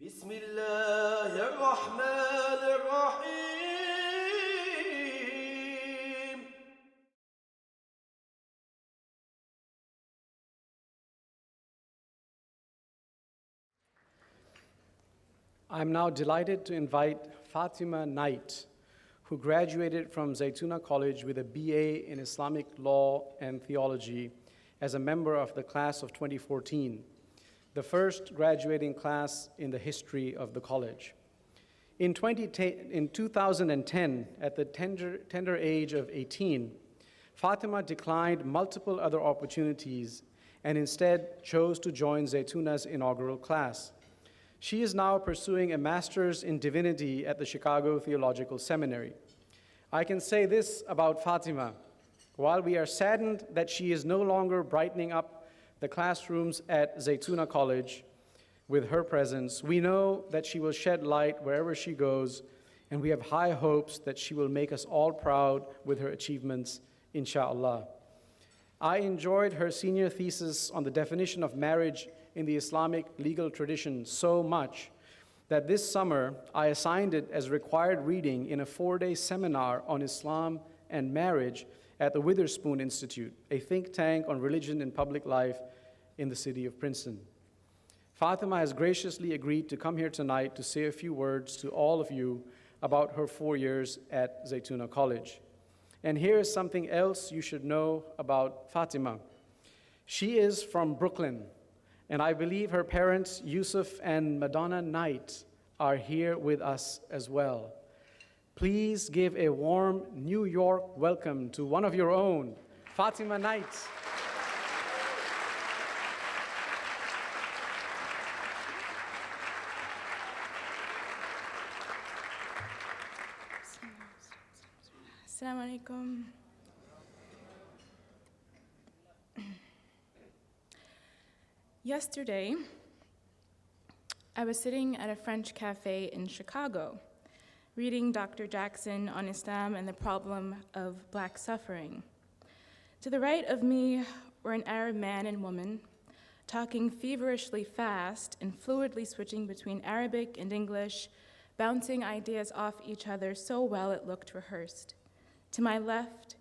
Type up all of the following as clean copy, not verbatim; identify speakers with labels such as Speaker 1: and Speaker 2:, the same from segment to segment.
Speaker 1: بسم الله الرحمن الرحيم.
Speaker 2: I'm now delighted to invite Faatimah Knight, who graduated from Zaytuna College with a BA in Islamic law and theology as a member of the class of 2014, the first graduating class in the history of the college. In 2010, at the tender age of 18, Faatimah declined multiple other opportunities and instead chose to join Zaytuna's inaugural class. She is now pursuing a master's in divinity at the Chicago Theological Seminary. I can say this about Faatimah: while we are saddened that she is no longer brightening up the classrooms at Zaytuna College with her presence, we know that she will shed light wherever she goes, and we have high hopes that she will make us all proud with her achievements, inshallah. I enjoyed her senior thesis on the definition of marriage in the Islamic legal tradition so much that this summer I assigned it as required reading in a 4-day seminar on Islam and marriage at the Witherspoon Institute, a think tank on religion and public life in the city of Princeton. Faatimah has graciously agreed to come here tonight to say a few words to all of you about her 4 years at Zaytuna College. And here is something else you should know about Faatimah. She is from Brooklyn, and I believe her parents, Yusuf and Madonna Knight, are here with us as well. Please give a warm New York welcome to one of your own, Faatimah Knight.
Speaker 3: Assalamu alaikum. Yesterday, I was sitting at a French cafe in Chicago, reading Dr. Jackson on Islam and the problem of Black suffering. To the right of me were an Arab man and woman talking feverishly fast and fluidly switching between Arabic and English, bouncing ideas off each other so well it looked rehearsed. To my left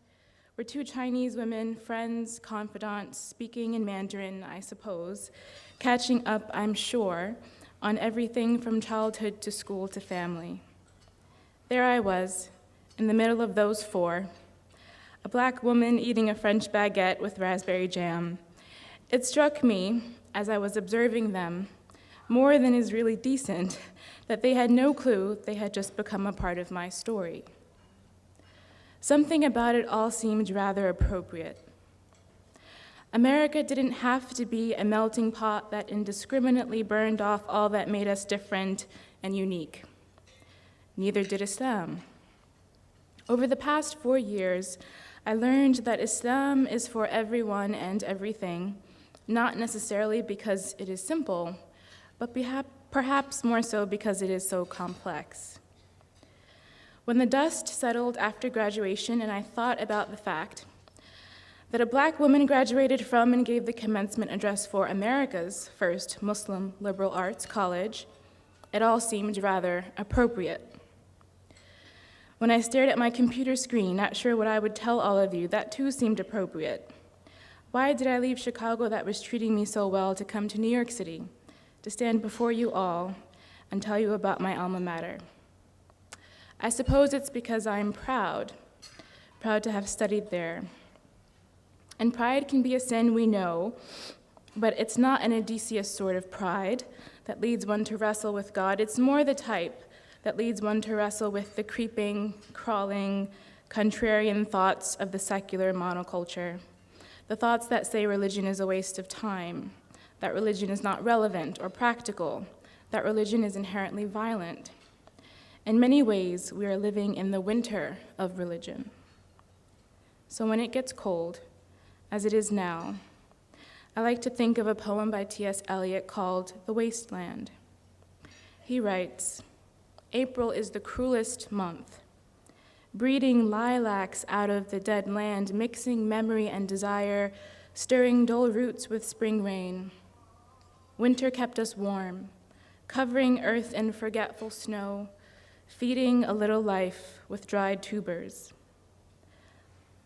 Speaker 3: were 2 Chinese women, friends, confidants, speaking in Mandarin, I suppose, catching up, I'm sure, on everything from childhood to school to family. There I was, in the middle of those 4, a Black woman eating a French baguette with raspberry jam. It struck me, as I was observing them, more than is really decent, that they had no clue they had just become a part of my story. Something about it all seemed rather appropriate. America didn't have to be a melting pot that indiscriminately burned off all that made us different and unique. Neither did Islam. Over the past 4 years, I learned that Islam is for everyone and everything, not necessarily because it is simple, but perhaps more so because it is so complex. When the dust settled after graduation and I thought about the fact that a Black woman graduated from and gave the commencement address for America's first Muslim liberal arts college, it all seemed rather appropriate. When I stared at my computer screen, not sure what I would tell all of you, that too seemed appropriate. Why did I leave Chicago that was treating me so well to come to New York City, to stand before you all and tell you about my alma mater? I suppose it's because I'm proud to have studied there. And pride can be a sin, we know, but it's not an Odysseus sort of pride that leads one to wrestle with God. It's more the type that leads one to wrestle with the creeping, crawling, contrarian thoughts of the secular monoculture, the thoughts that say religion is a waste of time, that religion is not relevant or practical, that religion is inherently violent. In many ways, we are living in the winter of religion. So when it gets cold, as it is now, I like to think of a poem by T.S. Eliot called The Wasteland. He writes, "April is the cruelest month, breeding lilacs out of the dead land, mixing memory and desire, stirring dull roots with spring rain. Winter kept us warm, covering earth in forgetful snow, feeding a little life with dried tubers.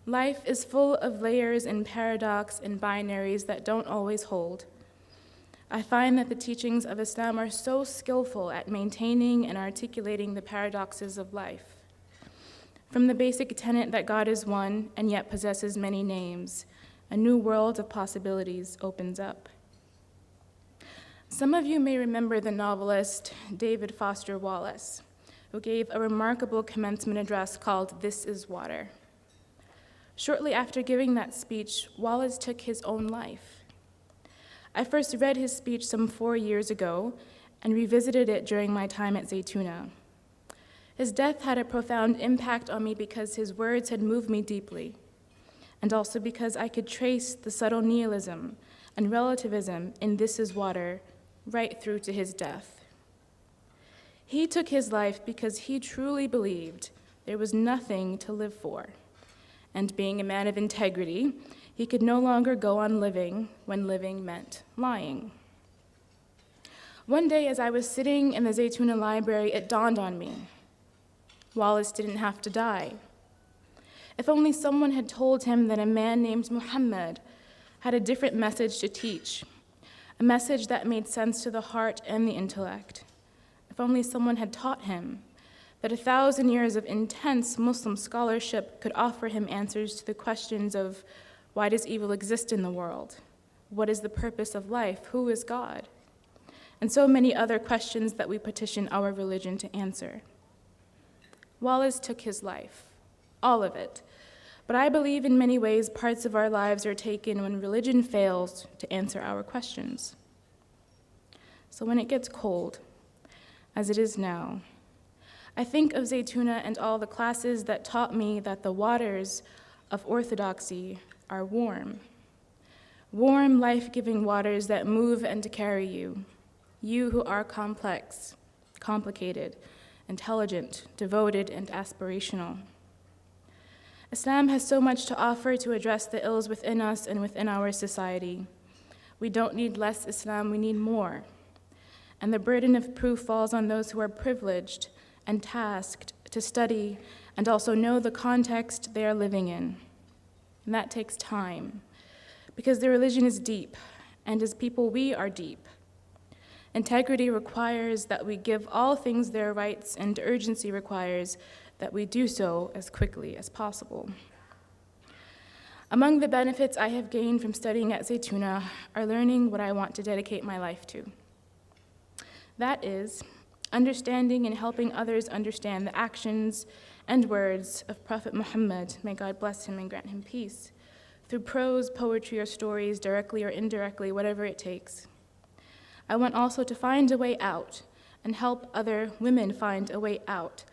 Speaker 3: Life is full of layers and paradox and binaries that don't always hold. I find that the teachings of Islam are so skillful at maintaining and articulating the paradoxes of life. From the basic tenet that God is one and yet possesses many names, a new world of possibilities opens up. Some of you may remember the novelist David Foster Wallace, who gave a remarkable commencement address called "This is Water." Shortly after giving that speech, Wallace took his own life. I first read his speech some 4 years ago and revisited it during my time at Zaytuna. His death had a profound impact on me because his words had moved me deeply, and also because I could trace the subtle nihilism and relativism in "This is Water" right through to his death. He took his life because he truly believed there was nothing to live for, and being a man of integrity, he could no longer go on living when living meant lying. One day, as I was sitting in the Zaytuna library, it dawned on me: Wallace didn't have to die. If only someone had told him that a man named Muhammad had a different message to teach, a message that made sense to the heart and the intellect. If only someone had taught him that 1,000 years of intense Muslim scholarship could offer him answers to the questions of: why does evil exist in the world? What is the purpose of life? Who is God? And so many other questions that we petition our religion to answer. Wallace took his life, all of it. But I believe in many ways parts of our lives are taken when religion fails to answer our questions. So when it gets cold, as it is now, I think of Zaytuna and all the classes that taught me that the waters of orthodoxy are warm. Warm, life-giving waters that move and carry you, you who are complex, complicated, intelligent, devoted, and aspirational. Islam has so much to offer to address the ills within us and within our society. We don't need less Islam, we need more. And the burden of proof falls on those who are privileged and tasked to study and also know the context they are living in. And that takes time, because the religion is deep, and as people we are deep. Integrity requires that we give all things their rights, and urgency requires that we do so as quickly as possible. Among the benefits I have gained from studying at Zaytuna are learning what I want to dedicate my life to. That is, understanding and helping others understand the actions and words of Prophet Muhammad, may God bless him and grant him peace, through prose, poetry, or stories, directly or indirectly, whatever it takes. I want also to find a way out and help other women find a way out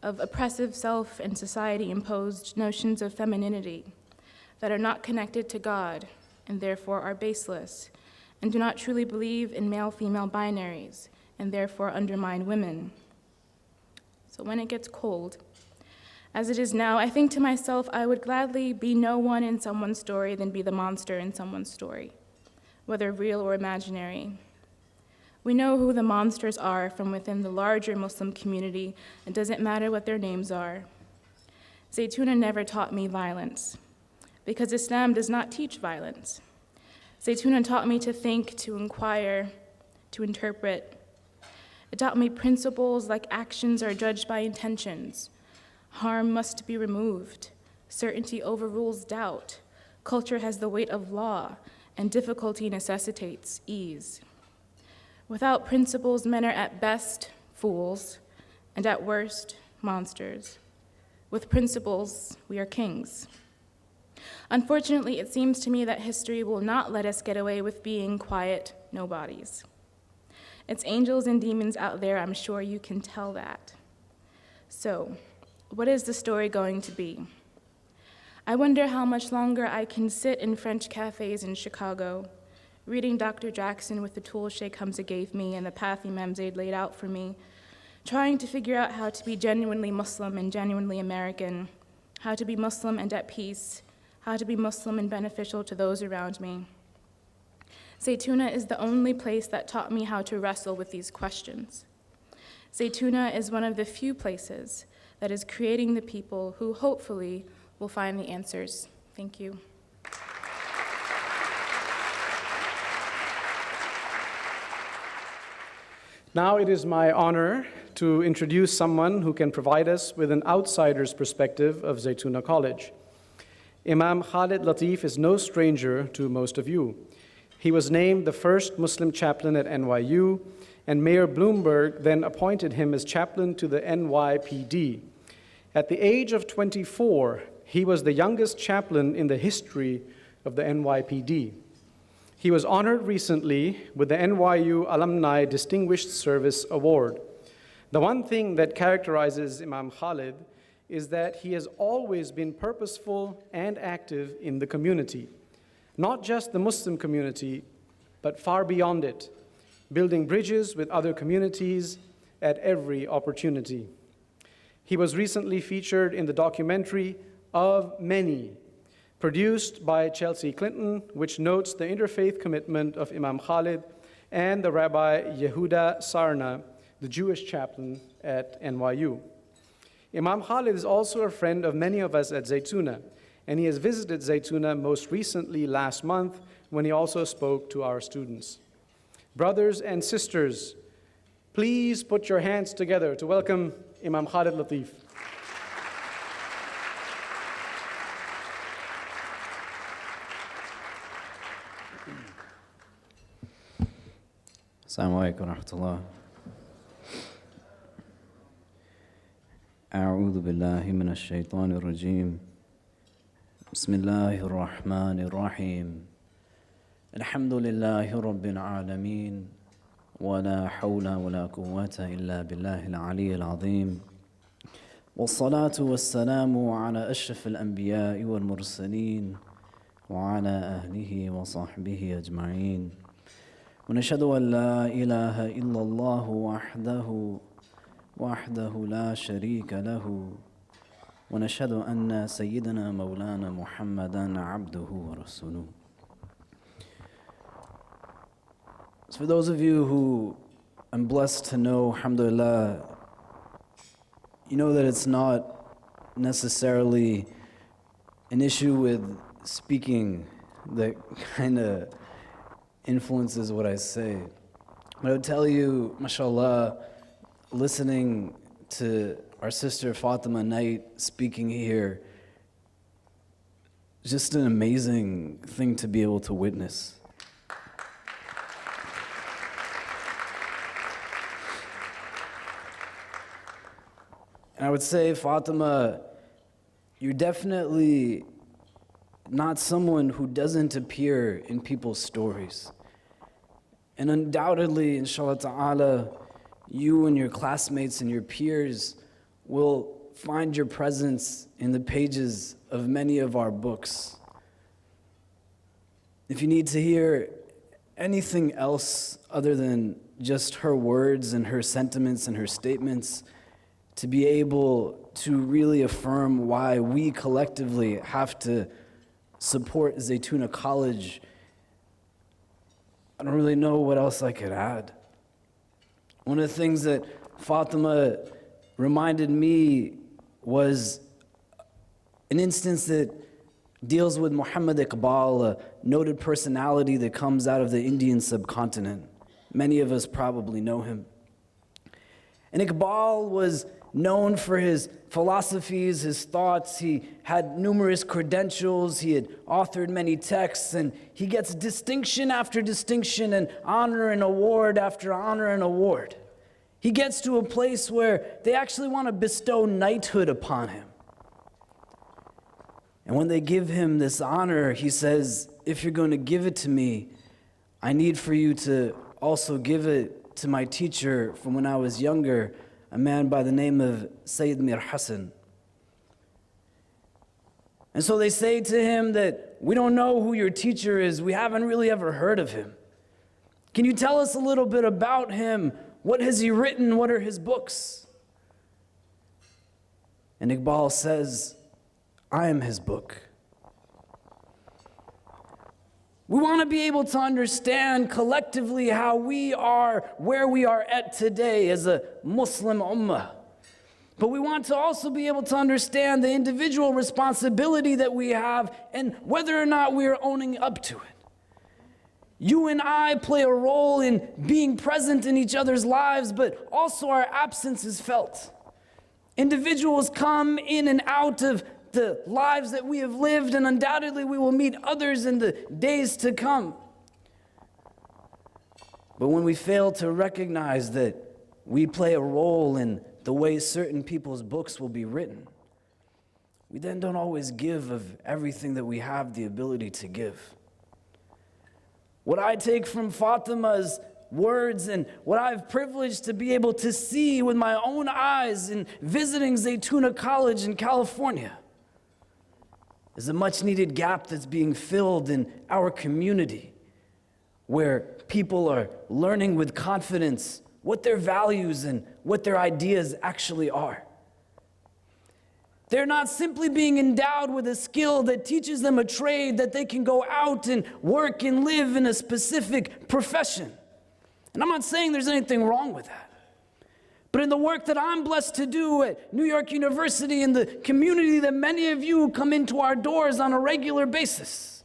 Speaker 3: of oppressive self and society-imposed notions of femininity that are not connected to God and therefore are baseless, and do not truly believe in male-female binaries and therefore undermine women. So when it gets cold, as it is now, I think to myself, I would gladly be no one in someone's story than be the monster in someone's story, whether real or imaginary. We know who the monsters are from within the larger Muslim community. It doesn't matter what their names are. Zaytuna never taught me violence, because Islam does not teach violence. Zaytuna taught me to think, to inquire, to interpret. It taught me principles like actions are judged by intentions. Harm must be removed. Certainty overrules doubt. Culture has the weight of law, and difficulty necessitates ease. Without principles, men are at best fools, and at worst, monsters. With principles, we are kings. Unfortunately, it seems to me that history will not let us get away with being quiet nobodies. It's angels and demons out there, I'm sure you can tell that. So, what is the story going to be? I wonder how much longer I can sit in French cafes in Chicago, reading Dr. Jackson with the tools Sheikh Hamza gave me and the path Imam Zayd laid out for me, trying to figure out how to be genuinely Muslim and genuinely American, how to be Muslim and at peace, how to be Muslim and beneficial to those around me. Zaytuna is the only place that taught me how to wrestle with these questions. Zaytuna is one of the few places that is creating the people who hopefully will find the answers. Thank you.
Speaker 2: Now it is my honor to introduce someone who can provide us with an outsider's perspective of Zaytuna College. Imam Khalid Latif is no stranger to most of you. He was named the first Muslim chaplain at NYU, and Mayor Bloomberg then appointed him as chaplain to the NYPD. At the age of 24, he was the youngest chaplain in the history of the NYPD. He was honored recently with the NYU Alumni Distinguished Service Award. The one thing that characterizes Imam Khalid is that he has always been purposeful and active in the community, not just the Muslim community, but far beyond it, building bridges with other communities at every opportunity. He was recently featured in the documentary Of Many, produced by Chelsea Clinton, which notes the interfaith commitment of Imam Khalid and the Rabbi Yehuda Sarna, the Jewish chaplain at NYU. Imam Khalid is also a friend of many of us at Zaytuna, and he has visited Zaytuna most recently last month when he also spoke to our students. Brothers and sisters, please put your hands together to welcome Imam Khalid Latif.
Speaker 4: Assalamu alaikum wa rahmatullah. أعوذ بالله من الشيطان الرجيم. بسم الله الرحمن الرحيم. الحمد لله رب العالمين ولا حول ولا قوة إلا بالله العلي العظيم والصلاة والسلام على أشرف الأنبياء والمرسلين وعلى أهله وصحبه أجمعين ونشهد أن لا إله إلا الله وحده لا شريك له ونشهد أن سيدنا مولانا محمدا عبده ورسوله. So for those of you who I'm blessed to know, alhamdulillah, you know that it's not necessarily an issue with speaking that kind of influences what I say. But I would tell you, mashallah, listening to our sister Faatimah Knight speaking here, just an amazing thing to be able to witness. And I would say, Faatimah, you're definitely not someone who doesn't appear in people's stories. And undoubtedly, inshallah ta'ala, you and your classmates and your peers will find your presence in the pages of many of our books. If you need to hear anything else other than just her words and her sentiments and her statements, to be able to really affirm why we collectively have to support Zaytuna College, I don't really know what else I could add. One of the things that Faatimah reminded me was an instance that deals with Muhammad Iqbal, a noted personality that comes out of the Indian subcontinent. Many of us probably know him. And Iqbal was known for his philosophies, his thoughts. He had numerous credentials. He had authored many texts, and he gets distinction after distinction and honor and award after honor and award. He gets to a place where they actually want to bestow knighthood upon him. And when they give him this honor, he says, if you're going to give it to me, I need for you to also give it to my teacher from when I was younger, a man by the name of Sayyid Mir Hassan. And so they say to him that we don't know who your teacher is. We haven't really ever heard of him. Can you tell us a little bit about him? What has he written? What are his books? And Iqbal says, I am his book. We want to be able to understand collectively how we are where we are at today as a Muslim ummah. But we want to also be able to understand the individual responsibility that we have and whether or not we are owning up to it. You and I play a role in being present in each other's lives, but also our absence is felt. Individuals come in and out of the lives that we have lived, and undoubtedly we will meet others in the days to come. But when we fail to recognize that we play a role in the way certain people's books will be written, we then don't always give of everything that we have the ability to give. What I take from Fatima's words and what I've privileged to be able to see with my own eyes in visiting Zaytuna College in California is a much needed gap that's being filled in our community, where people are learning with confidence what their values and what their ideas actually are. They're not simply being endowed with a skill that teaches them a trade that they can go out and work and live in a specific profession. And I'm not saying there's anything wrong with that. But in the work that I'm blessed to do at New York University, in the community that many of you come into our doors on a regular basis,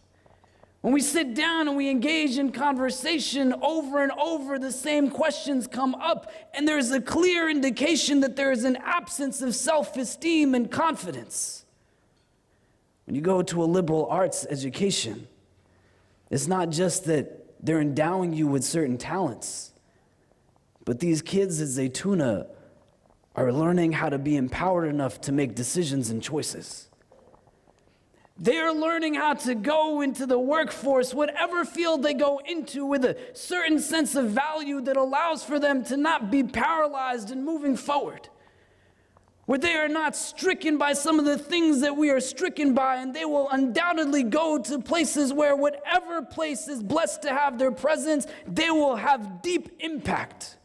Speaker 4: when we sit down and we engage in conversation over and over, the same questions come up, and there's a clear indication that there is an absence of self-esteem and confidence. When you go to a liberal arts education, it's not just that they're endowing you with certain talents, but these kids at Zaytuna are learning how to be empowered enough to make decisions and choices. They are learning how to go into the workforce, whatever field they go into, with a certain sense of value that allows for them to not be paralyzed in moving forward. Where they are not stricken by some of the things that we are stricken by, and they will undoubtedly go to places where whatever place is blessed to have their presence, they will have deep impact.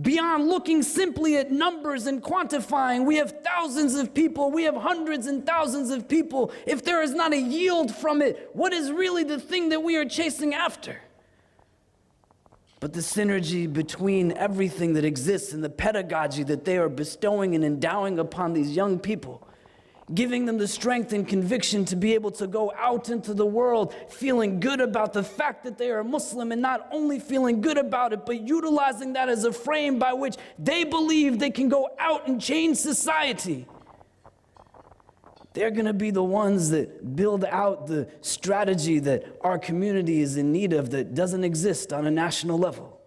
Speaker 4: Beyond looking simply at numbers and quantifying, we have thousands of people, we have hundreds and thousands of people. If there is not a yield from it, what is really the thing that we are chasing after? But the synergy between everything that exists and the pedagogy that they are bestowing and endowing upon these young people, giving them the strength and conviction to be able to go out into the world feeling good about the fact that they are Muslim, and not only feeling good about it, but utilizing that as a frame by which they believe they can go out and change society. They're going to be the ones that build out the strategy that our community is in need of that doesn't exist on a national level.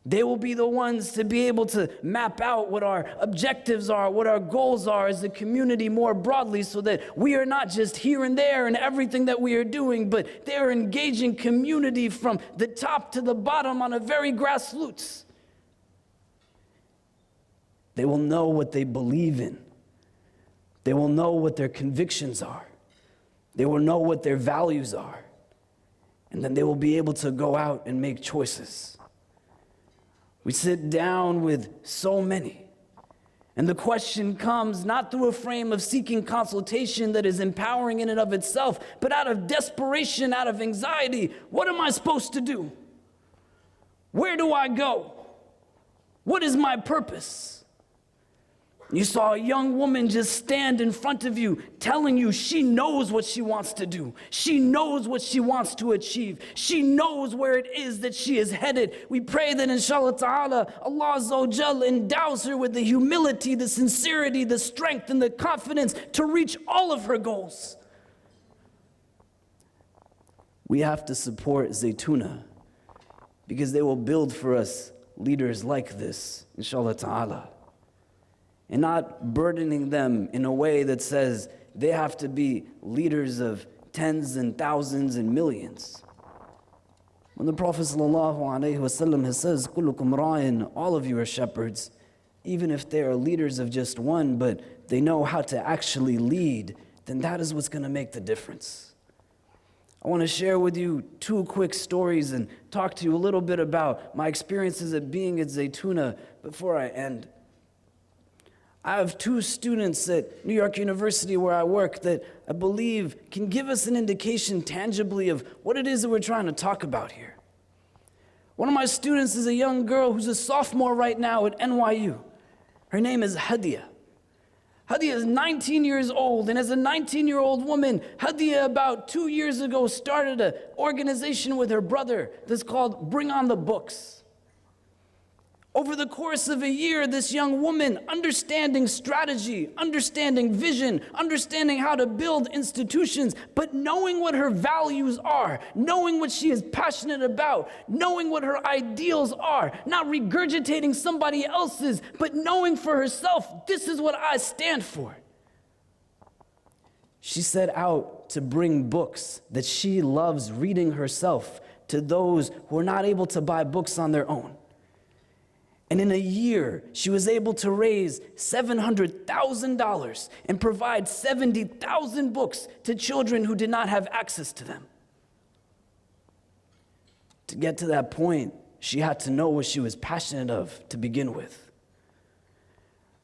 Speaker 4: They will be the ones to be able to map out what our objectives are, what our goals are as a community more broadly, so that we are not just here and there in everything that we are doing, but they are engaging community from the top to the bottom on a very grassroots. They will know what they believe in. They will know what their convictions are. They will know what their values are. And then they will be able to go out and make choices. We sit down with so many, and the question comes not through a frame of seeking consultation that is empowering in and of itself, but out of desperation, out of anxiety. What am I supposed to do? Where do I go? What is my purpose? You saw a young woman just stand in front of you, telling you she knows what she wants to do. She knows what she wants to achieve. She knows where it is that she is headed. We pray that inshallah ta'ala, Allah Azza wa Jal endows her with the humility, the sincerity, the strength, and the confidence to reach all of her goals. We have to support Zaytuna because they will build for us leaders like this, inshallah ta'ala. And not burdening them in a way that says they have to be leaders of tens and thousands and millions. When the Prophet ﷺ has says, "Kullukum ra'in," all of you are shepherds, even if they are leaders of just one, but they know how to actually lead, then that is what's going to make the difference. I want to share with you two quick stories and talk to you a little bit about my experiences of being at Zaytuna before I end. I have 2 students at New York University where I work that I believe can give us an indication tangibly of what it is that we're trying to talk about here. One of my students is a young girl who's a sophomore right now at NYU. Her name is Hadia. Hadia is 19 years old, and as a 19-year-old woman, Hadia about 2 years ago started an organization with her brother that's called Bring On the Books. Over the course of a year, this young woman, understanding strategy, understanding vision, understanding how to build institutions, but knowing what her values are, knowing what she is passionate about, knowing what her ideals are, not regurgitating somebody else's, but knowing for herself, this is what I stand for. She set out to bring books that she loves reading herself to those who are not able to buy books on their own. And in a year, she was able to raise $700,000 and provide 70,000 books to children who did not have access to them. To get to that point, she had to know what she was passionate of to begin with.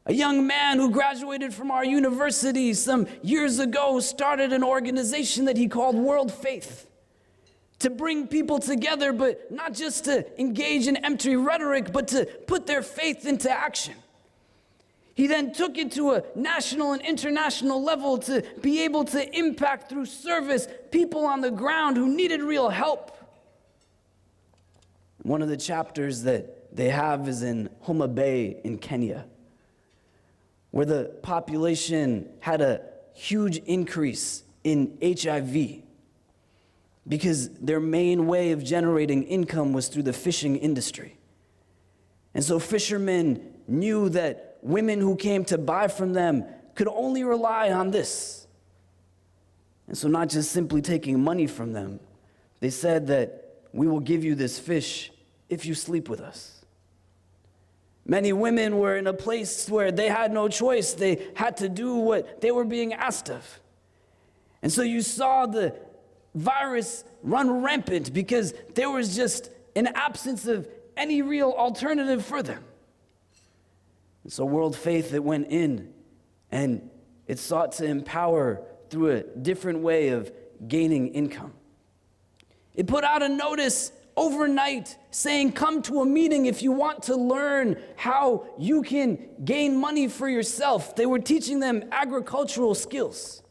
Speaker 4: A young man who graduated from our university some years ago started an organization that he called World Faith, to bring people together, but not just to engage in empty rhetoric, but to put their faith into action. He then took it to a national and international level to be able to impact through service people on the ground who needed real help. One of the chapters that they have is in Homa Bay in Kenya, where the population had a huge increase in HIV, because their main way of generating income was through the fishing industry. And so fishermen knew that women who came to buy from them could only rely on this. And so not just simply taking money from them, they said that we will give you this fish if you sleep with us. Many women were in a place where they had no choice. They had to do what they were being asked of. And so you saw the virus run rampant because there was just an absence of any real alternative for them. And so World Faith, it went in and it sought to empower through a different way of gaining income. It put out a notice overnight saying, come to a meeting if you want to learn how you can gain money for yourself. They were teaching them agricultural skills.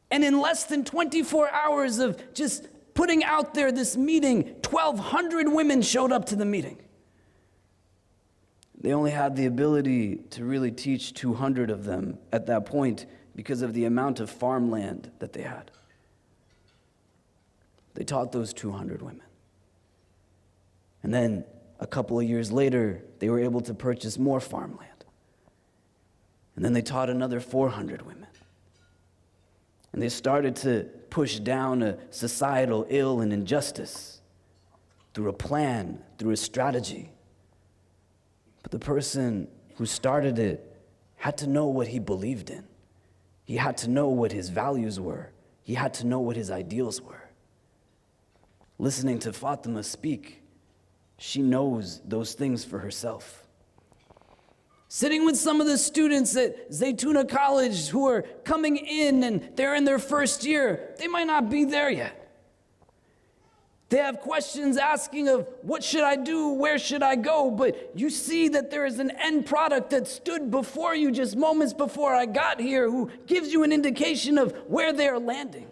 Speaker 4: And in less than 24 hours of just putting out there this meeting, 1,200 women showed up to the meeting. They only had the ability to really teach 200 of them at that point because of the amount of farmland that they had. They taught those 200 women. And then a couple of years later, they were able to purchase more farmland. And then they taught another 400 women. And they started to push down a societal ill and injustice through a plan, through a strategy. But the person who started it had to know what he believed in. He had to know what his values were. He had to know what his ideals were. Listening to Faatimah speak, she knows those things for herself. Sitting with some of the students at Zaytuna College who are coming in and they're in their first year, they might not be there yet. They have questions asking of what should I do, where should I go, but you see that there is an end product that stood before you just moments before I got here who gives you an indication of where they are landing.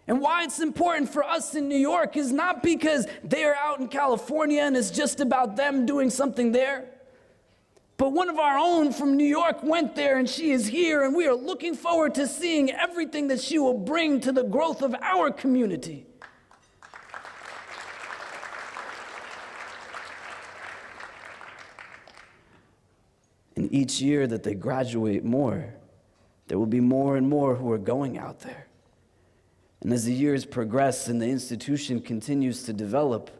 Speaker 4: And why it's important for us in New York is not because they are out in California and it's just about them doing something there. But one of our own from New York went there and she is here, and we are looking forward to seeing everything that she will bring to the growth of our community. And each year that they graduate more, there will be more and more who are going out there. And as the years progress and the institution continues to develop,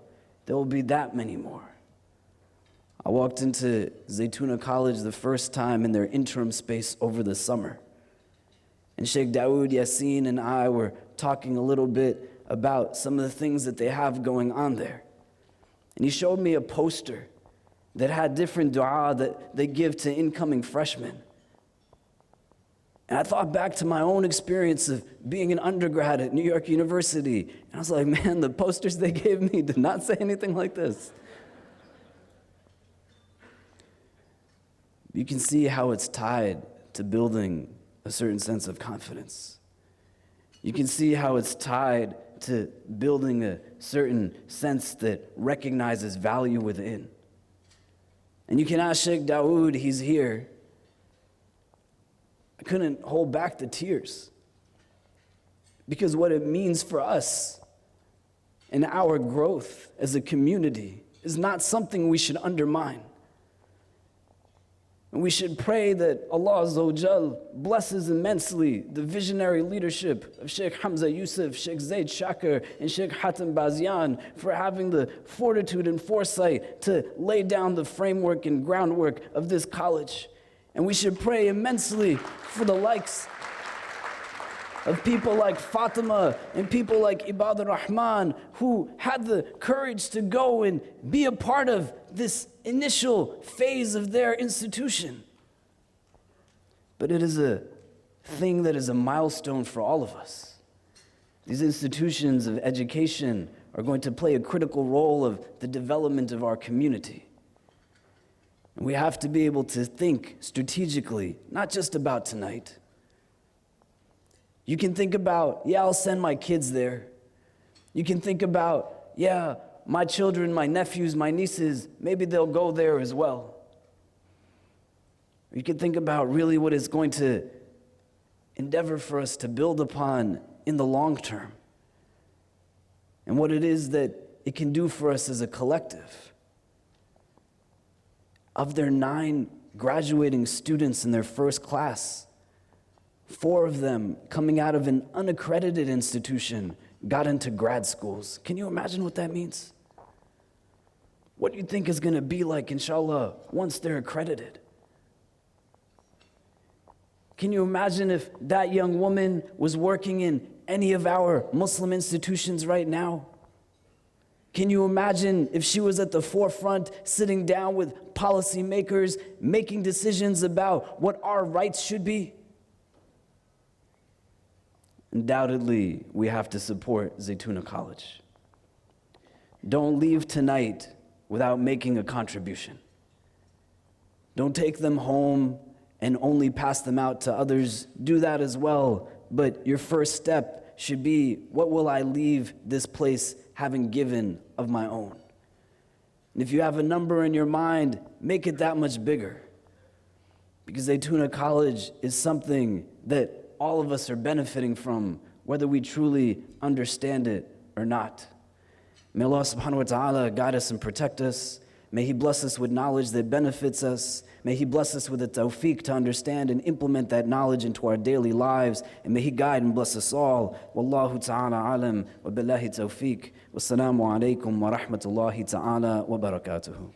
Speaker 4: there will be that many more. I walked into Zaytuna College the first time in their interim space over the summer. And Sheikh Dawood Yassin and I were talking a little bit about some of the things that they have going on there. And he showed me a poster that had different dua that they give to incoming freshmen. And I thought back to my own experience of being an undergrad at New York University. And I was like, man, the posters they gave me did not say anything like this. You can see how it's tied to building a certain sense of confidence. You can see how it's tied to building a certain sense that recognizes value within. And you can ask Sheikh Dawood, he's here. I couldn't hold back the tears. Because what it means for us and our growth as a community is not something we should undermine. And we should pray that Allah Azza wa Jal blesses immensely the visionary leadership of Sheikh Hamza Yusuf, Sheikh Zaid Shakir, and Sheikh Hatem Bazian for having the fortitude and foresight to lay down the framework and groundwork of this college. And we should pray immensely for the likes of people like Faatimah and people like Ibadur Rahman who had the courage to go and be a part of this initial phase of their institution. But it is a thing that is a milestone for all of us. These institutions of education are going to play a critical role of the development of our community. And we have to be able to think strategically, not just about tonight. You can think about, yeah, I'll send my kids there. You can think about, yeah, my children, my nephews, my nieces, maybe they'll go there as well. You can think about really what it's going to endeavor for us to build upon in the long term, and what it is that it can do for us as a collective. Of their 9 graduating students in their first class, 4 of them coming out of an unaccredited institution got into grad schools. Can you imagine what that means? What do you think is going to be like, inshallah, once they're accredited? Can you imagine if that young woman was working in any of our Muslim institutions right now? Can you imagine if she was at the forefront, sitting down with policymakers, making decisions about what our rights should be? Undoubtedly, we have to support Zaytuna College. Don't leave tonight without making a contribution. Don't take them home and only pass them out to others. Do that as well, but your first step should be, what will I leave this place having given of my own? And if you have a number in your mind, make it that much bigger. Because Zaytuna College is something that all of us are benefiting from, whether we truly understand it or not. May Allah subhanahu wa ta'ala guide us and protect us. May He bless us with knowledge that benefits us. May He bless us with the tawfiq to understand and implement that knowledge into our daily lives. And may He guide and bless us all. Wallahu ta'ala alam wa billahi tawfiq. Wassalamu alaikum wa rahmatullahi ta'ala wa barakatuhu.